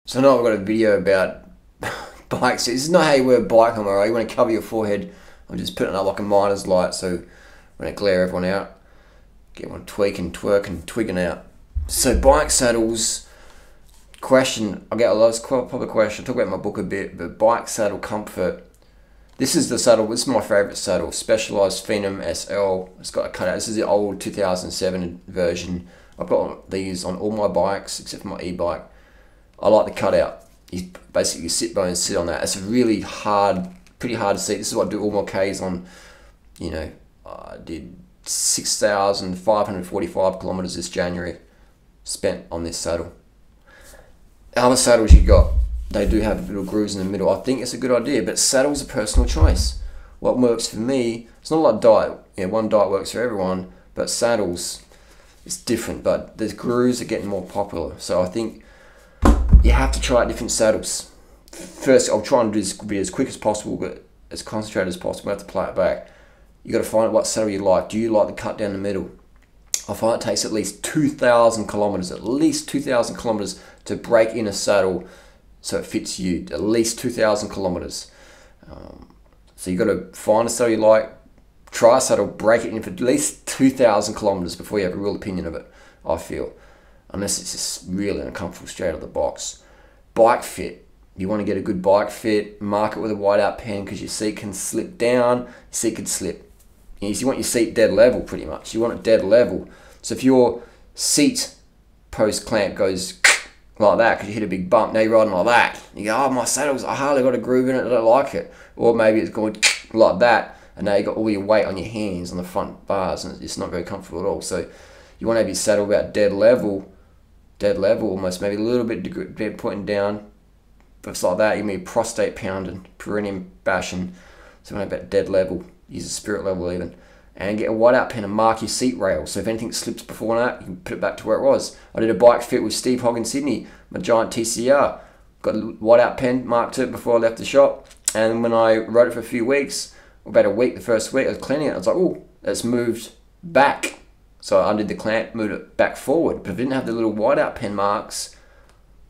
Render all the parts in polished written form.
So now I've got a video about bikes. This is not how you wear a bike helmet, right? You want to cover your forehead. I'm just putting it up like a miner's light so when I glare everyone out, get one tweaking, twerking, twigging out. So bike saddles, question, I get a lot of popular question, I talk about in my book a bit, but bike saddle comfort. This is the saddle, this is my favourite saddle, Specialized Phenom SL. It's got a cutout. This is the old 2007 version. I've got these on all my bikes except for my e-bike. I like the cutout. You basically sit bone and sit on that. It's a really hard, pretty hard to see. This is what I do all my Ks on. You know, I did 6,545 kilometers this January spent on this saddle. Other saddles you got, they do have little grooves in the middle. I think it's a good idea, but saddle's a personal choice. What works for me, it's not like diet. Yeah, one diet works for everyone, but saddles, it's different. But the grooves are getting more popular, so I think you have to try out different saddles. First, I'll try and do this be as quick as possible, but as concentrated as possible. I have to play it back. You got to find out what saddle you like. Do you like the cut down the middle? I find it takes at least 2,000 kilometers, to break in a saddle so it fits you. At least 2,000 kilometers. So you got to find a saddle you like, try a saddle, break it in for at least 2,000 kilometers before you have a real opinion of it, I feel. Unless it's just really uncomfortable straight out of the box. Bike fit. You want to get a good bike fit, mark it with a whiteout pen because your seat can slip down, your seat can slip. You want your seat dead level pretty much. You want it dead level. So if your seat post clamp goes like that because you hit a big bump, now you're riding like that. You go, oh, my saddle's, I hardly got a groove in it, I don't like it. Or maybe it's going like that and now you got all your weight on your hands on the front bars and it's not very comfortable at all. So you want to have your saddle about dead level almost, maybe a little bit pointing down. If it's like that, you mean prostate pounding, perineum bashing. So you want to about dead level, use a spirit level even. And get a whiteout pen and mark your seat rail. So if anything slips before that, you can put it back to where it was. I did a bike fit with Steve Hogg in Sydney, my giant TCR. Got a whiteout pen, marked it before I left the shop. And when I rode it for a few weeks, about a week, the first week, I was cleaning it. I was like, oh, it's moved back. So I undid the clamp, moved it back forward. But if I didn't have the little whiteout pen marks,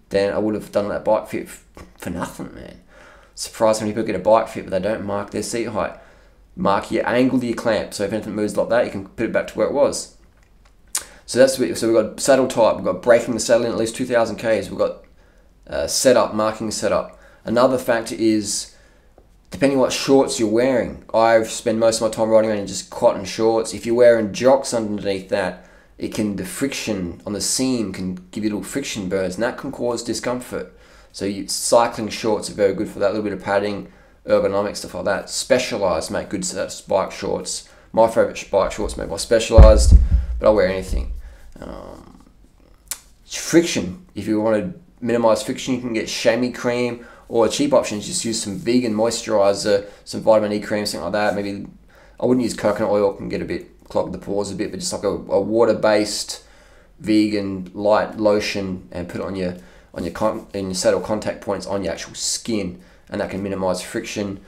then I would have done that bike fit for nothing, man. Surprised when people get a bike fit, but they don't mark their seat height. Mark your angle of your clamp, so if anything moves like that, you can put it back to where it was. So that's what, so we've got saddle type, we've got breaking the saddle in at least 2,000 Ks, we've got setup, marking the setup. Another factor is, depending on what shorts you're wearing. I spend most of my time riding around in just cotton shorts. If you're wearing jocks underneath that, the friction on the seam can give you little friction burns, and that can cause discomfort. So cycling shorts are very good for that, a little bit of padding, ergonomic stuff like that. Specialized make good bike shorts. My favorite bike shorts made by Specialized, but I'll wear anything. Friction, if you want to minimize friction, you can get chamois cream, or a cheap option is just use some vegan moisturizer, some vitamin E cream, something like that. Maybe I wouldn't use coconut oil, it can get a bit clog the pores a bit, but just like a water-based vegan light lotion and put it on your saddle contact points on your actual skin, and that can minimize friction.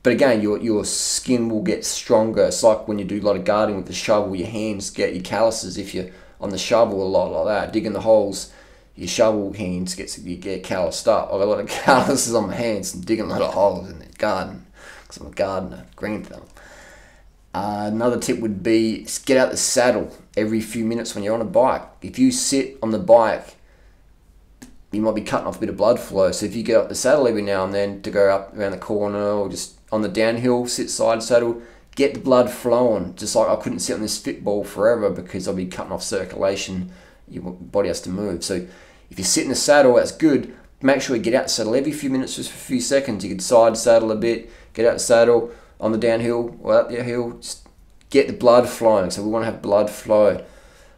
But again, your skin will get stronger. It's like when you do a lot of gardening with the shovel, your hands get your calluses. If you're on the shovel a lot like that, digging the holes, your shovel hands you get calloused up. I've got a lot of calluses on my hands and digging a lot of holes in the garden because I'm a gardener, green thumb. Another tip would be get out the saddle every few minutes when you're on a bike. If you sit on the bike, you might be cutting off a bit of blood flow. So if you get up the saddle every now and then to go up around the corner or just on the downhill, sit side saddle, get the blood flowing. Just like I couldn't sit on this Fitball forever because I'll be cutting off circulation. Your body has to move. So if you sit in the saddle, that's good. Make sure you get out the saddle every few minutes, just for a few seconds. You can side saddle a bit, get out the saddle on the downhill or up the hill, just get the blood flowing. So we want to have blood flow.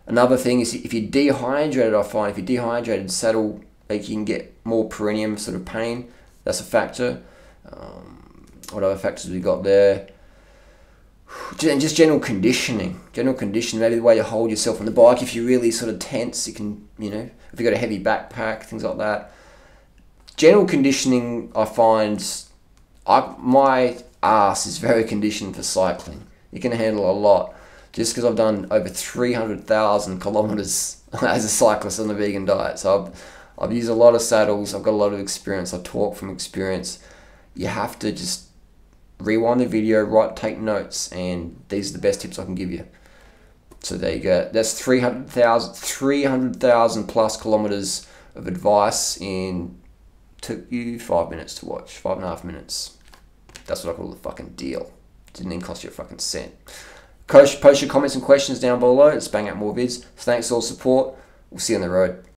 Another thing is if you're dehydrated, I find if you're dehydrated, saddle, like you can get more perineum sort of pain. That's a factor. What other factors we got there? And just general conditioning. Maybe the way you hold yourself on the bike. If you're really sort of tense, you can, if you've got a heavy backpack, things like that. General conditioning, I find, my ass is very conditioned for cycling. You can handle a lot. Just because I've done over 300,000 kilometers as a cyclist on the vegan diet. So I've used a lot of saddles. I've got a lot of experience. I talk from experience. You have to just rewind the video, take notes, and these are the best tips I can give you. So there you go. That's 300,000 plus kilometers of advice took you 5 minutes to watch, 5.5 minutes. That's what I call the fucking deal. Didn't even cost you a fucking cent. Post your comments and questions down below. Let's bang out more vids. Thanks for all the support. We'll see you on the road.